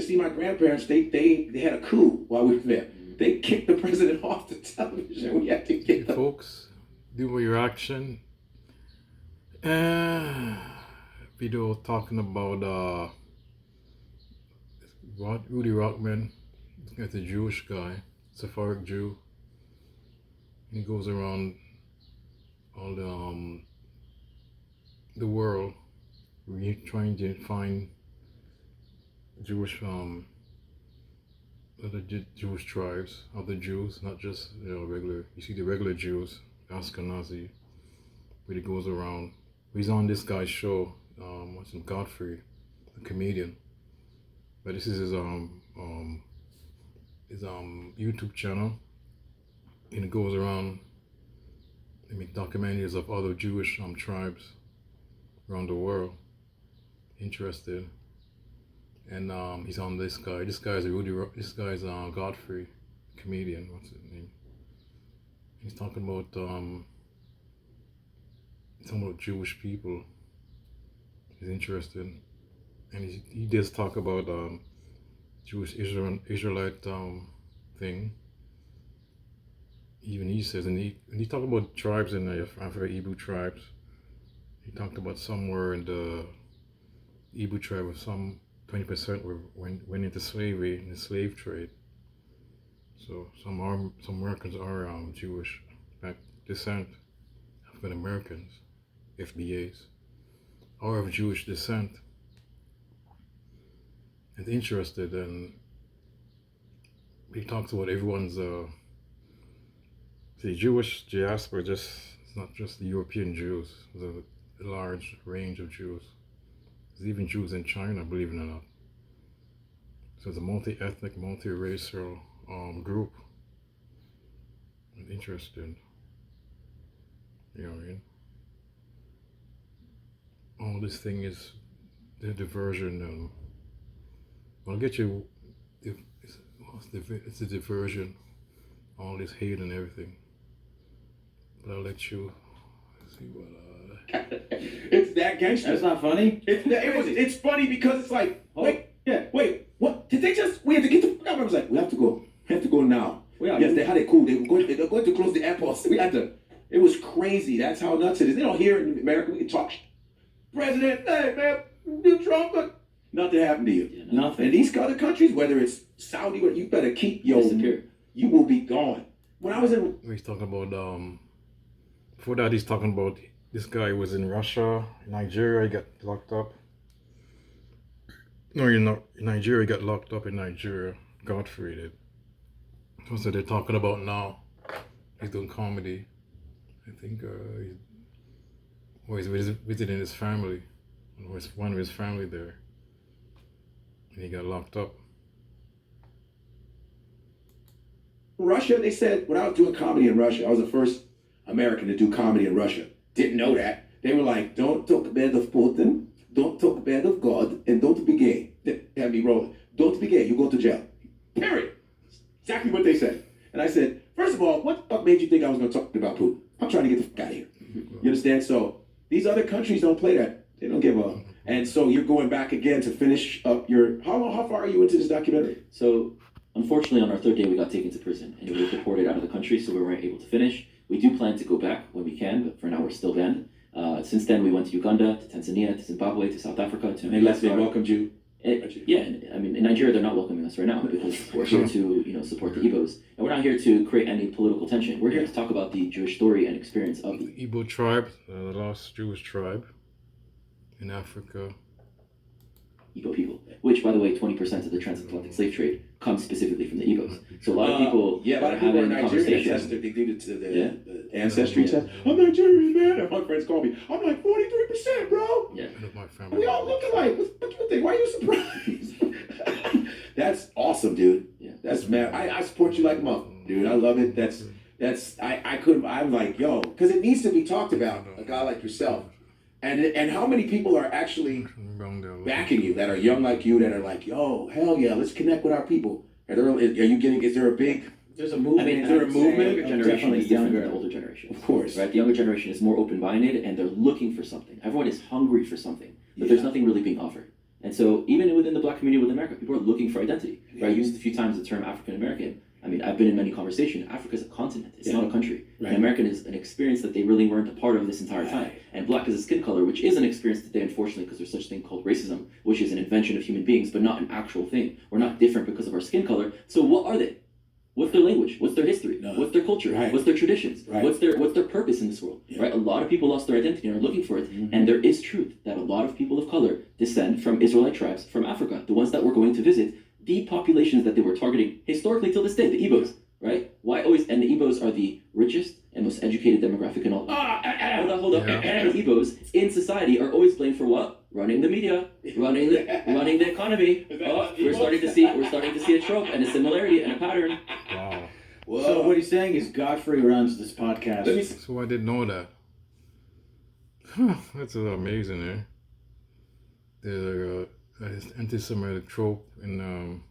see my grandparents. They had a coup while we were there. They kicked the president off the television. We had to get them. Folks, do your reaction. Video talking about Rudy Rochman. It's a Jewish guy, Sephardic Jew. He goes around all the world, trying to find Jewish other Jewish tribes, other Jews, not just regular. You see the regular Jews, Ashkenazi, but he goes around. He's on this guy's show. What's him? Godfrey, a comedian. But this is his YouTube channel, and it goes around. They make documentaries of other Jewish tribes around the world. Interested, and he's on this guy. This guy's This guy's Godfrey, comedian. What's his name? He's talking about Jewish people. He's interested, and he does talk about Jewish Israelite thing. Even he says, and he talked about tribes in the Africa, Hebrew tribes. He talked about somewhere in the Hebrew tribe of some 20% went into slavery in the slave trade. So some Americans are Jewish back descent, African Americans, FBAs, or of Jewish descent. And interested, and he talks about everyone's the Jewish diaspora. It's not just the European Jews. There's a large range of Jews. There's even Jews in China, believe it or not. So it's a multi-ethnic, multi-racial group. I'm interested. You know what I mean? All this thing is the diversion. I'll get you. It's a diversion. All this hate and everything. But I'll let you see what. It's that gangster. That's not funny. It's funny because it's like, wait, what? Did they just? We have to get the fuck out. I was like, we have to go. We have to go now. Yes, they had it cool. They're going to close the airports. We had to. It was crazy. That's how nuts it is. They don't hear it in America. We can talk. President, hey man, do Trump, but nothing happened to you. Yeah, nothing. And these other countries, whether it's Saudi, or you better keep your. You will be gone. When I was in. He's talking about before that he's talking about this guy was in Russia, Nigeria, he got locked up. No, you're not. Nigeria, he got locked up in Nigeria. Godfrey did. So they're talking about now. He's doing comedy. I think he's visiting his family. One of his family there. And he got locked up. Russia, they said, when I was doing comedy in Russia, I was the first American to do comedy in Russia. Didn't know that. They were like, don't talk bad of Putin, don't talk bad of God, and don't be gay. They had me rolling. Don't be gay, you go to jail. Period. Exactly what they said. And I said, first of all, what the fuck made you think I was going to talk about Putin? I'm trying to get the fuck out of here. You understand? So these other countries don't play that. They don't give a. And so you're going back again to finish up your. How far are you into this documentary? So unfortunately, on our third day, we got taken to prison and we were deported out of the country, so we weren't able to finish. We do plan to go back when we can, but for now we're still banned. Since then, we went to Uganda, to Tanzania, to Zimbabwe, to South Africa, to Madagascar. They welcomed you. Yeah, I mean, in Nigeria, they're not welcoming us right now because we're here to, support the Igbos, and we're not here to create any political tension. We're here to talk about the Jewish story and experience of the Igbo tribe, the last Jewish tribe in Africa. Igbo people, which, by the way, 20% of the transatlantic slave trade comes specifically from the Igbos. So a lot of people are having the conversation. They did it to the ancestry test. I'm Nigerian, man. And my friends call me. I'm like 43%, bro. Yeah. My family. We all look alike. What do you think? Why are you surprised? That's awesome, dude. Yeah. That's man. I support you like a mom, dude. I love it. I couldn't. I'm like, yo, because it needs to be talked about. A guy like yourself. And how many people are actually backing you that are young like you that are like, yo, hell yeah, let's connect with our people. Is there a big, there's a movement? I mean, is there a movement? The younger generation is different than the older generation. Of course. Right? The younger generation is more open-minded and they're looking for something. Everyone is hungry for something, but there's nothing really being offered. And so even within the Black community within America, people are looking for identity. Right? I used a few times the term African American. I mean, I've been in many conversations. Africa is a continent. It's not a country. Right. And American is an experience that they really weren't a part of this entire time. And Black is a skin color, which is an experience today, unfortunately, because there's such a thing called racism, which is an invention of human beings, but not an actual thing. We're not different because of our skin color. So what are they? What's their language? What's their history? No. What's their culture? Right. What's their traditions? Right. What's their purpose in this world? Right? A lot of people lost their identity and are looking for it. And there is truth that a lot of people of color descend from Israelite tribes from Africa, the ones that we're going to visit, the populations that they were targeting historically till this day, the Igbos. Right? Why always? And the Igbos are the richest and most educated demographic in all. Hold up. Yeah. And the Igbos in society are always blamed for what? Running the media, running the economy. We're starting to see a trope and a similarity and a pattern. Wow. Whoa. So what he's saying is Godfrey runs this podcast. Let me So I didn't know that. That's amazing, eh? There's an anti-Semitic trope in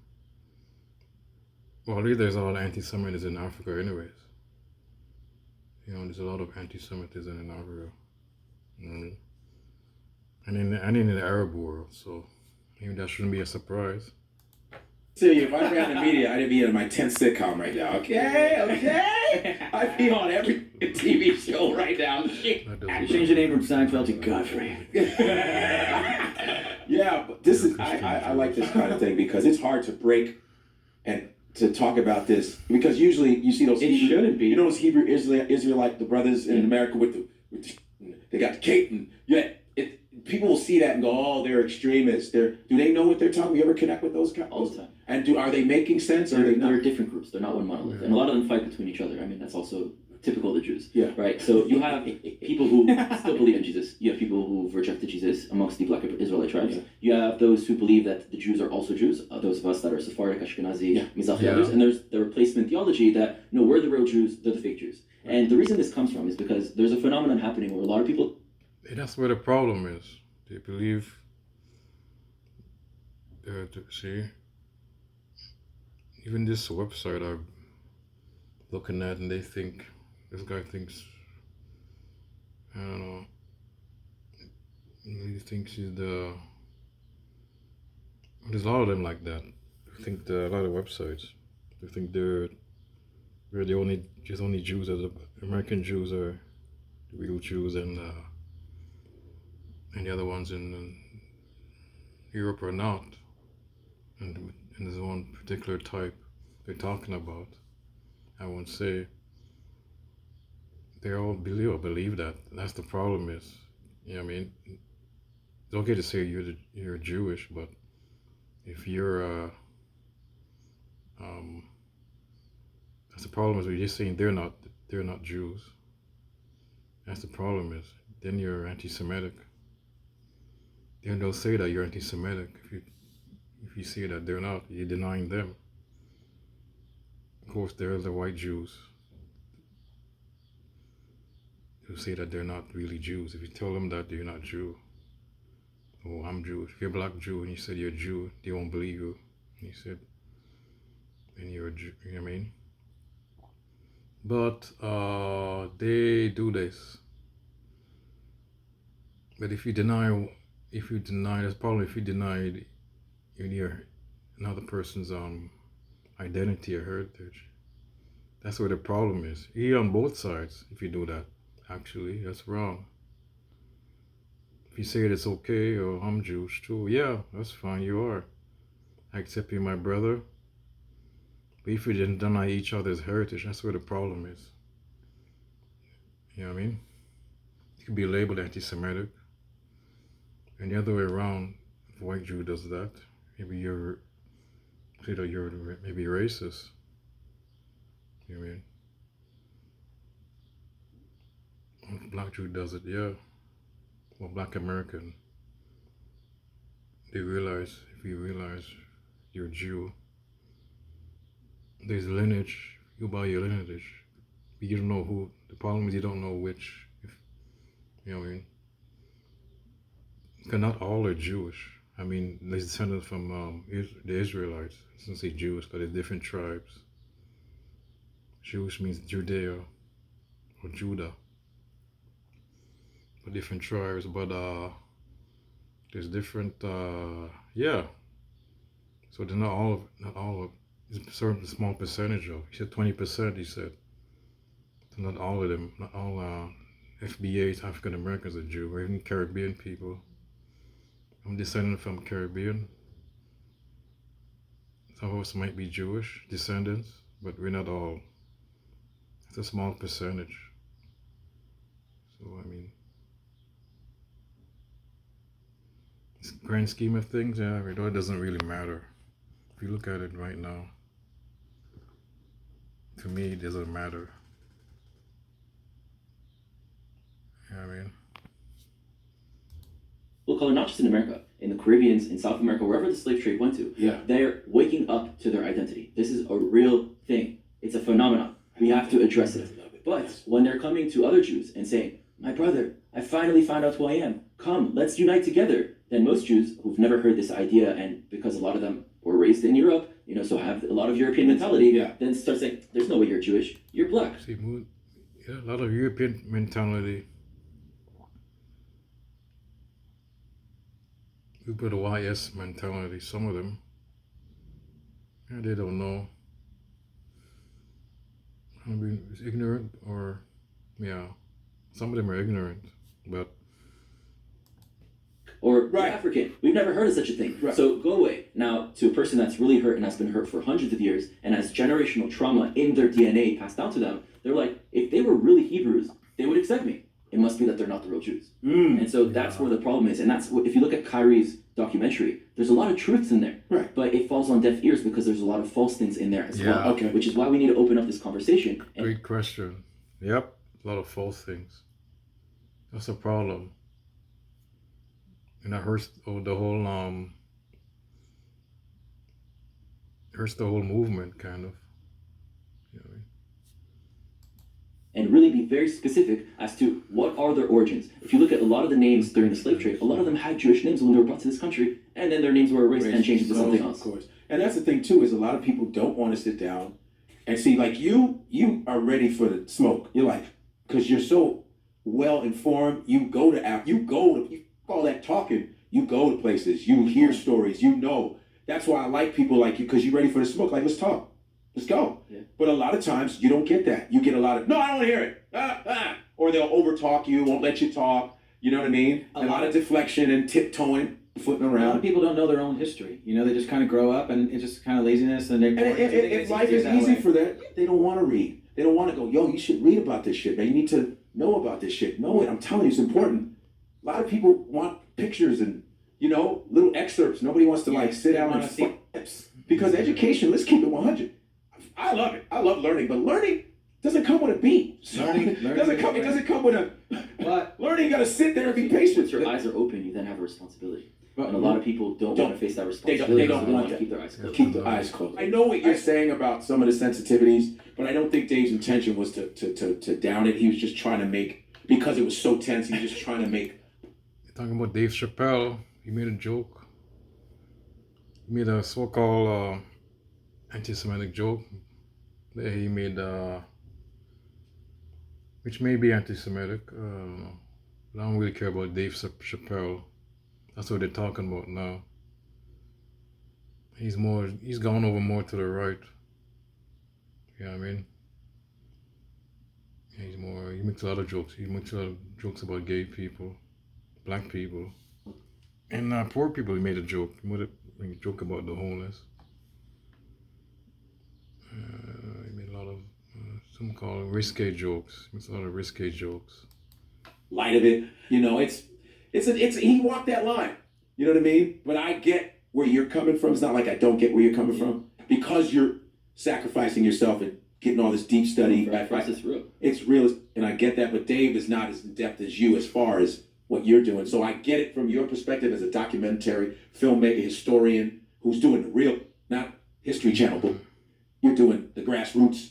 well, there's a lot of anti-Semitism in Africa, anyways. You know, there's a lot of anti-Semitism in Africa. You know what I mean? And in the Arab world, so maybe that shouldn't be a surprise. tell you, if I ran the media, I'd be in my 10th sitcom right now. Okay. I'd be on every TV show right now. That doesn't- Change the name from Seinfeld to Godfrey. Yeah, but this is I like this kind of thing because it's hard to break and to talk about this because usually you see those It shouldn't be. You know those Hebrew Israelite the brothers in America with the they got the cape and people will see that and go, oh, they're extremists. Do they know what they're talking? You ever connect with those guys All the time. And are they making sense or are they They're not? different groups. They're not one monolith. And a lot of them fight between each other. I mean, that's also typical of the Jews. Yeah. Right? So you have people who still believe in Jesus. You have people who've rejected Jesus amongst the Black Israelite tribes. Yeah. You have those who believe that the Jews are also Jews, those of us that are Sephardic, Ashkenazi, Mizrahi, Yeah. others. And there's the replacement theology that, no, we're the real Jews, they're the fake Jews. And the reason this comes from is because there's a phenomenon happening where a lot of people... And that's where the problem is. They believe, see, even this website I'm looking at, and this guy thinks, I don't know, he thinks he's there's a lot of them like that. I think a lot of websites, they think we're the only Jews, the American Jews are the real Jews, and the other ones in Europe are not. And there's one particular type they're talking about. I won't say they all believe that. That's the problem is, you know what I mean? It's okay to say you're Jewish, but if you're that's the problem is we're just saying they're not Jews. That's the problem is then you're anti-Semitic. Then they'll say that you're anti-Semitic if you say that they're not. You're denying them. Of course, there are the white Jews who say that they're not really Jews. If you tell them that you're not Jew, oh, I'm Jewish. If you're a black Jew and you said you're a Jew, they won't believe you. And you said, and you're a Jew, you know what I mean? But they do this. But if you deny, that's probably if you deny another person's identity or heritage. That's where the problem is. You're on both sides if you do that. Actually, that's wrong. If you say it, it's okay, or I'm Jewish too, yeah, that's fine, you are. I accept you, my brother. But if we didn't deny each other's heritage, that's where the problem is. You know what I mean? You could be labeled anti-Semitic. And the other way around, if a white Jew does that, maybe you're maybe racist. You know what I mean? If a black Jew does it, yeah. Well, black American, if you realize you're a Jew, there's lineage, you buy your lineage, but you don't know who. The problem is you don't know which, you know what I mean? Because not all are Jewish. I mean, they're descended from the Israelites. It doesn't say Jewish, but it's different tribes. Jewish means Judea or Judah. For different tribes, but There's different, yeah. So they're not all, it's a certain small percentage of. He said 20. He said, so not all of them, not all FBA's African Americans are Jew, or even Caribbean people. I'm descendant from Caribbean. Some of us might be Jewish descendants, but we're not all. It's a small percentage. So I mean, this grand scheme of things, yeah, it doesn't really matter. If you look at it right now, to me, it doesn't matter. You know what I mean? Well, color, not just in America, in the Caribbean, in South America, wherever the slave trade went to, Yeah. they're waking up to their identity. This is a real thing. It's a phenomenon. We have to address it. But when they're coming to other Jews and saying, my brother, I finally found out who I am. Come, let's unite together. Then most Jews who've never heard this idea, and because a lot of them were raised in Europe, so have a lot of European mentality, Yeah. then start saying, there's no way you're Jewish. You're black. See, yeah, a lot of European mentality. We put a YS mentality, some of them. Yeah, they don't know. I mean, it's ignorant, or, yeah, some of them are ignorant, but Or Right. African. We've never heard of such a thing. Right. So go away. Now, to a person that's really hurt and has been hurt for hundreds of years and has generational trauma in their DNA passed down to them, they're like, if they were really Hebrews, they would accept me. It must be that they're not the real Jews. And so that's where the problem is. And that's what, if you look at Kyrie's documentary, there's a lot of truths in there. Right. But it falls on deaf ears because there's a lot of false things in there as Yeah. well. Okay. Which is why we need to open up this conversation. And great question. Yep, a lot of false things. That's a problem. And that hurts the whole movement, kind of. You know what I mean? and really be very specific as to what are their origins. If you look at a lot of the names during the slave trade, a lot of them had Jewish names when they were brought to this country, and then their names were erased and changed into something else. Of course. And that's the thing too, is a lot of people don't want to sit down and see, like you are ready for the smoke. You're like, because you're so well informed, you call that talking, you go to places, you hear stories, That's why I like people like you, because you're ready for the smoke. Like, let's talk. Let's go. Yeah. But a lot of times you don't get that. You get a lot of, no, I don't want to hear it. Or they'll over talk you, won't let you talk. You know what I mean? A lot of deflection and tiptoeing, flipping A lot around. of people don't know their own history. They just kind of grow up and it's just kind of laziness and they. And if life is easy for that, they don't want to read. They don't want to go, yo, you should read about this shit, man. You need to know about this shit. Know it. I'm telling you, it's important. A lot of people want pictures and, little excerpts. Nobody wants to sit down and see tips. Because education, let's keep it 100. I love it. I love learning, but learning doesn't come with a beat. Learning doesn't come. It doesn't come with a. But learning, you got to sit there and be patient. Once your eyes are open, you then have a responsibility. And a lot of people don't want to face that They responsibility. don't so want to that. keep their eyes closed. Keep the eyes closed. I know what you're saying about some of the sensitivities, but I don't think Dave's intention was to down it. He was just trying to make, because it was so tense, he was just trying to make. You're talking about Dave Chappelle. He made a joke. He made a so-called anti-Semitic joke that he made, which may be anti-Semitic. I don't know. But I don't really care about Dave Chappelle. That's what they're talking about now. He's gone over more to the right. You know what I mean? He makes a lot of jokes. He makes a lot of jokes about gay people, black people, and poor people. He made a joke. He made a joke about the homeless. He made a lot of, some call it risque jokes. He makes a lot of risque jokes. Light of it, it's he walked that line. You know what I mean? But I get where you're coming from. It's not like I don't get where you're coming from, because you're sacrificing yourself and getting all this deep study. For us, it's real. It's real, and I get that. But Dave is not as in depth as you as far as what you're doing. So I get it from your perspective as a documentary filmmaker, historian who's doing the real, not History Channel, but you're doing the grassroots.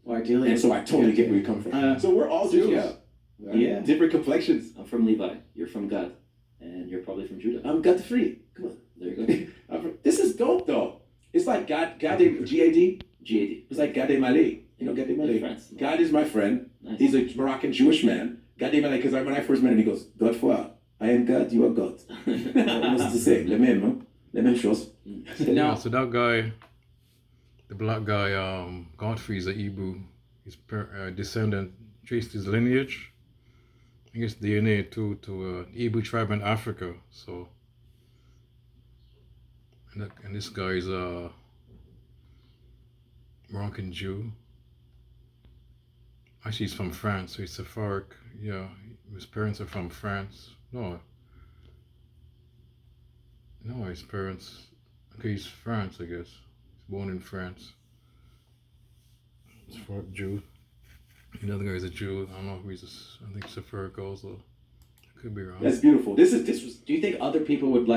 Well, ideally. And so I totally get where you're coming from. So we're all Jews. Yeah. Different complexions. I'm from Levi. You're from Gad. And you're probably from Judah. I'm God free. Come on. There you go. This is dope, though. It's like God, G-A-D. G-A-D. It's like Gade Mali. Gade Mali. Friends. God is my friend. Nice. He's a Moroccan Jewish man. Gade Mali, because when I first met him, he goes, God foi. I am God, you are God. What's to say? La même chose. Yeah, so that guy, the black guy, Godfrey is a Hebrew. His descendant traced his lineage, I guess DNA to Hebrew tribe in Africa. So, and this guy is a Moroccan Jew. Actually, he's from France, so he's Sephardic. Yeah, his parents are from France. No, his parents. Okay, he's France, I guess. He's born in France. Sephardic Jew. The other guy is a Jew. I don't know if I think Sephardic also. I could be wrong. That's beautiful. This was. Do you think other people would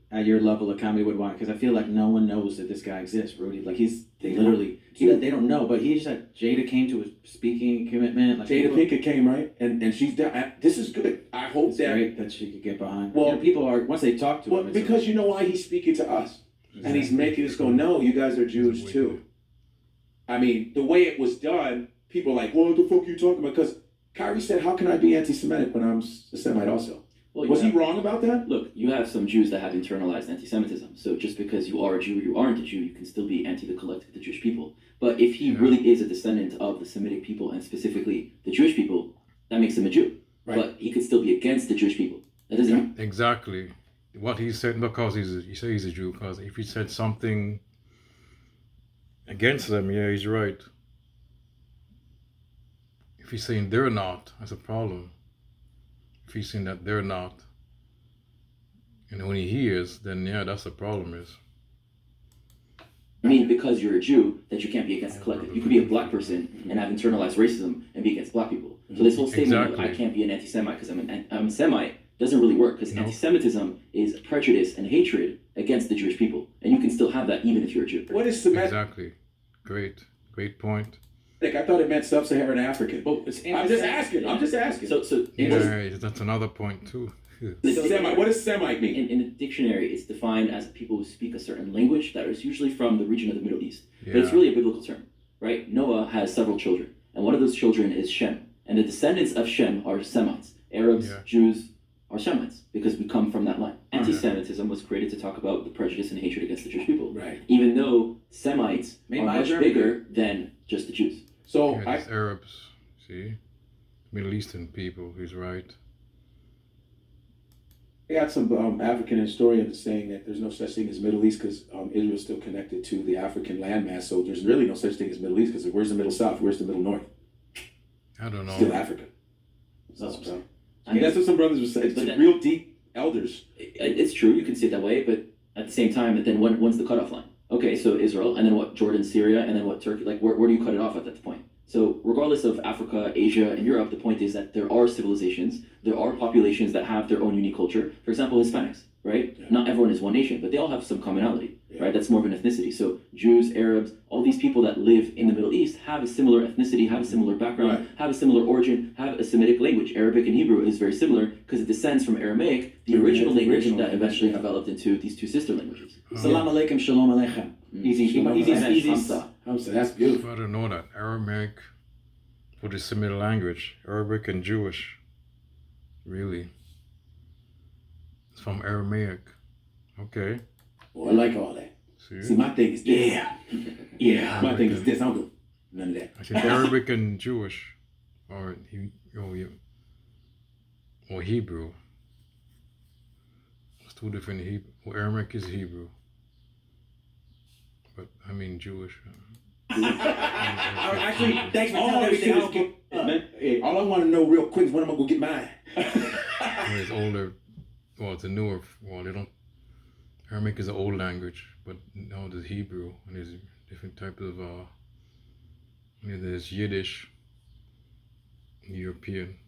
at your level of comedy would want? Because I feel like no one knows that this guy exists, Rudy. Like they don't know. But he just had Jada came to his speaking commitment. Like Jada Pinkett came, right, and she's down. This is good. I hope it's that great that she could get behind. Well, people are once they talk to him. Because you know why he's speaking to us, and he's making us go, no, you guys are Jews too. I mean, the way it was done, people are like, well, what the fuck are you talking about? Because Kyrie said, how can I be anti-Semitic when I'm a Semite also? Well, was he wrong about that? Look, you have some Jews that have internalized anti-Semitism. So just because you are a Jew or you aren't a Jew, you can still be anti the collective, the Jewish people. But if he really is a descendant of the Semitic people and specifically the Jewish people, that makes him a Jew. Right. But he could still be against the Jewish people. That doesn't exactly what he said, because he said he's a Jew. Because if he said something against them, yeah, he's right. If he's saying they're not, that's a problem. If he's saying that they're not, and when he is, then yeah, that's the problem is. I mean, because you're a Jew, that you can't be against the collective. You could be a black person and have internalized racism and be against black people. So this whole statement of I can't be an anti-Semite because I'm a Semite doesn't really work, because anti-Semitism is prejudice and hatred against the Jewish people, and you can still have that even if you're a Jew. What is Semitic? Exactly. Great point. I thought it meant sub-Saharan African. But I'm just asking. So yeah, that's another point too. Semite. What does Semite mean? In the dictionary, it's defined as people who speak a certain language that is usually from the region of the Middle East. Yeah. But it's really a biblical term, right? Noah has several children, and one of those children is Shem. And the descendants of Shem are Semites. Arabs, Jews are Shemites, because we come from that line. Anti-Semitism was created to talk about the prejudice and hatred against the Jewish people. Right. Even though Semites are much bigger than just the Jews. So Arabs, see? Middle Eastern people, he's right. I got some African historians saying that there's no such thing as Middle East because Israel's still connected to the African landmass. So there's really no such thing as Middle East, because where's the Middle South? Where's the Middle North? I don't know. Still Africa. That's what some brothers were saying. It's real deep elders. It's true, you can see it that way, but at the same time, then when's the cutoff line? Okay, so Israel, and then what? Jordan, Syria, and then what? Turkey? Like, where do you cut it off at that point? So regardless of Africa, Asia, and Europe, the point is that there are civilizations, there are populations that have their own unique culture. For example, Hispanics, right? Yeah. Not everyone is one nation, but they all have some commonality, right? That's more of an ethnicity. So Jews, Arabs, all these people that live in the Middle East have a similar ethnicity, have a similar background, have a similar origin, have a Semitic language. Arabic and Hebrew is very similar because it descends from Aramaic, the original language that eventually developed into these two sister languages. Salam alaikum, shalom aleichem. Easy. Hamza, that's beautiful. I don't know that. Aramaic, what is similar language? Arabic and Jewish. Really? It's from Aramaic. Okay. Well, I like all that. See, my thing is this. Yeah. My thing is this. I don't do none of that. I said Arabic and Jewish. Or Hebrew. It's two different Hebrew. Well, Aramaic is Hebrew. But I mean Jewish. Actually, thanks for telling everything. Hey, all I want to know real quick is when I'm going to go get mine. It's older. Well, it's a newer. Well, they don't. Aramaic is an old language, but now there's Hebrew, and there's different types of. There's Yiddish, European.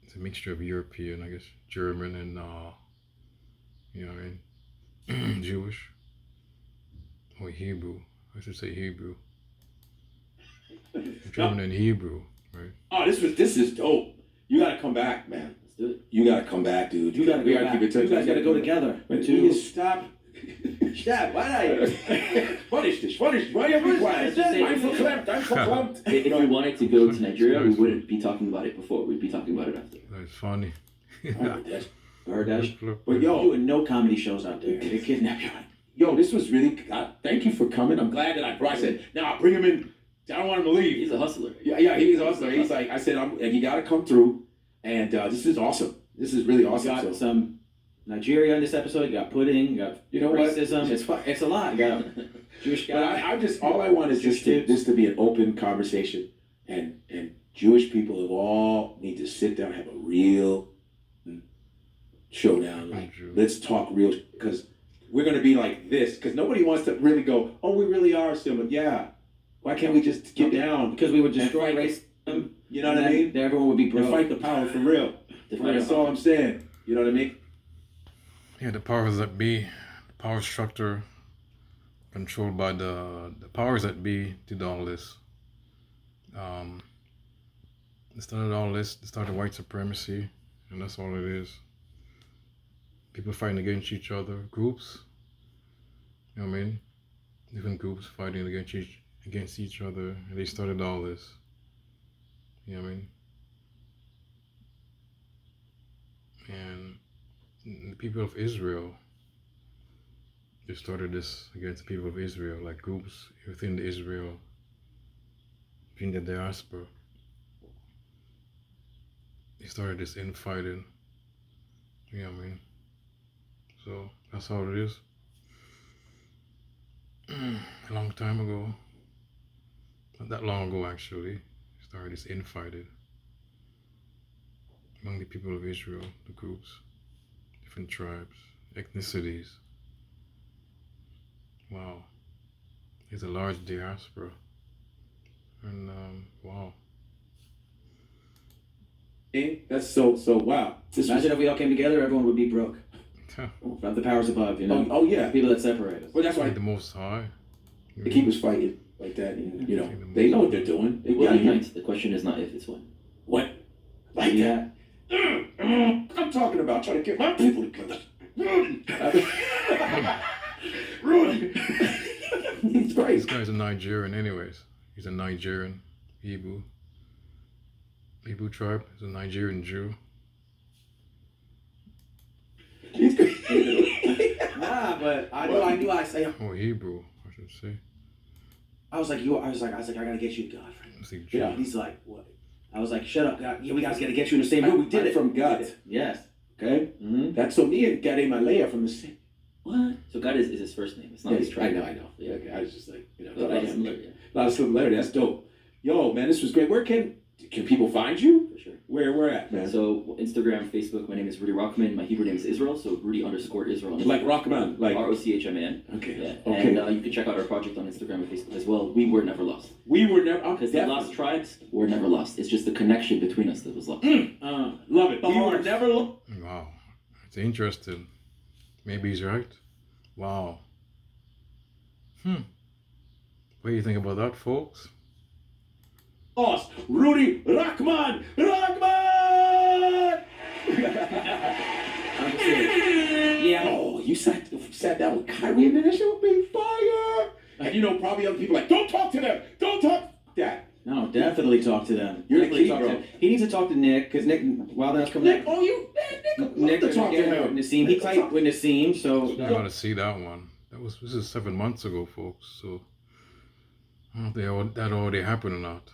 It's a mixture of European, I guess, German and Jewish. Or Hebrew. I should say Hebrew. German and Hebrew, right? Oh, this is dope. You gotta come back, man. Let's do it. You gotta come back, dude. We gotta keep it touching. You guys gotta go together. But you stop. Dad, why not? Punish this. Why are you quiet? I'm verklempt. If we wanted to go to Nigeria, we wouldn't be talking about it before. We'd be talking about it after. That's funny. Heard that? But yo, Doing no comedy shows out there. They kidnap you. yo, this was really. Thank you for coming. I'm glad that I brought. I said, now I'll bring him in. I don't want him to leave. He's a hustler. Yeah, he's a hustler. He's like, I said, you got to come through, and this is awesome. This is really awesome. You got some Nigeria in this episode. You got pudding. You got racism. What? It's a lot. You got Jewish But guy. I just all I want is just to be an open conversation, and Jewish people of all need to sit down and have a real showdown. Like, let's talk real, because we're gonna be like this. Because nobody wants to really go, oh, we really are similar. Yeah. Why can't we just get down? Because we would destroy racism. You know what I mean? Then everyone would be And broke. fight the power for real. That's all I'm saying. You know what I mean? Yeah, the powers that be, the power structure controlled by the powers that be did all this. They started all this, they started white supremacy, and that's all it is. People fighting against each other, groups, you know what I mean? Different groups fighting against each other, and they started all this. You know what I mean? And the people of Israel, they started this against the people of Israel, like groups within the Israel, in the diaspora. They started this infighting, you know what I mean? So that's how it is. A long time ago, not that long ago actually, started this infighting among the people of Israel, the groups, different tribes, ethnicities. Wow, there's a large diaspora, and wow. That's so wow. Imagine if we all came together, everyone would be broke. From the powers above, you know. Oh yeah. People that separate us. Well, that's why The Most High. they keep us fighting like that. And, you know, they know what they're doing. They It will got unite. The question is not if, it's when. what? Like that. I'm talking about trying to get my people together. Rudy. He's This great. guy's a Nigerian anyways. He's a Nigerian Hebrew tribe. He's a Nigerian Jew. He's great. Nah, but I knew I say Or Hebrew, I should say. I was like, I gotta get you to God, friend. Let's see, Jew. Yeah. He's like, what? I was like, shut up, God. Yeah, we guys gotta get you in the same room. We did it. from God. Yes. Okay? Mm-hmm. That's so me and Gade Malaya from the same. What? So God is his first name. It's not his I tribe. know. Yeah. Okay, I was just like, you know, But a lot that's of similar, yeah, a lot of similarity. That's dope. Yo, man, this was great. Where can people find you? for sure. Where at, man? So Instagram, Facebook. My name is Rudy Rochman. My Hebrew name is Israel. So Rudy_Israel. on Like Instagram. Rockman, like Rochman. okay, Yeah. okay. And you can check out our project on Instagram and Facebook as well. We were never lost. We were never Because the lost tribes were never lost. It's just the connection between us that was lost. love it. We were never Wow, it's interesting. Maybe he's right. Wow. What do you think about that, folks? lost. Rudy Rochman. Yeah. Oh, you sat down with Kyrie and then that shit would be fire. And you know, probably other people like, don't talk to them. Don't talk that. No, definitely talk to them. You're the Definitely key, talk bro. to him. He needs to talk to Nick, because Nick, while that's coming Nick, oh, you, Nick, Nick to is talk to him. Nassim. He played with Nassim, so I gotta see that one. This is 7 months ago, folks. So I don't think that already happened or not.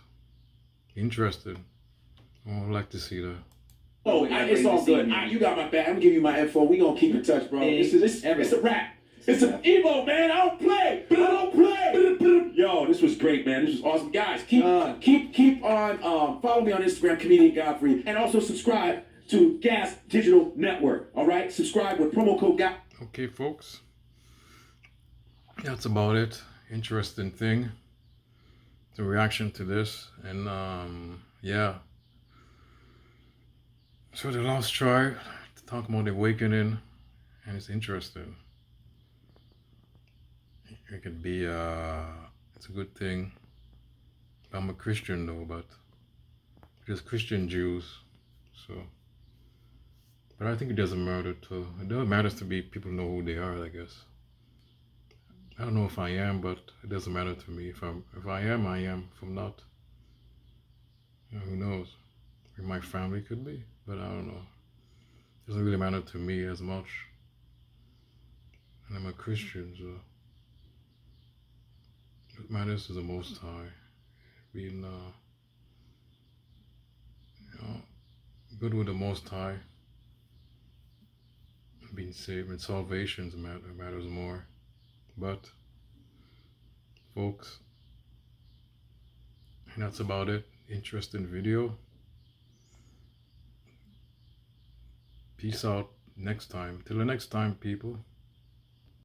Interesting. I would like to see that. Oh, it's all good. You got my back. I'm gonna give you my info. We gonna keep in touch, bro. It's a wrap. It's a Evo, man. I don't play. Yo, this was great, man. This was awesome, guys. Keep on follow me on Instagram, Comedian Godfrey, and also subscribe to Gas Digital Network. All right, subscribe with promo code GOD. Okay, folks. That's about it. Interesting thing. The reaction to this, and yeah. So the lost tribe, to talk about the awakening, and it's interesting. It could be it's a good thing. I'm a Christian though, but just Christian Jews, so. But I think it doesn't matter to. It doesn't matter to be people know who they are, I guess. I don't know if I am, but it doesn't matter to me. If I am, I am. If I'm not, who knows? My family could be, but I don't know. It doesn't really matter to me as much. And I'm a Christian, so what matters is the Most High. Being, good with the Most High. Being saved and salvation matters more. But, folks, and that's about it. Interesting video. Peace out next time. Till the next time, people.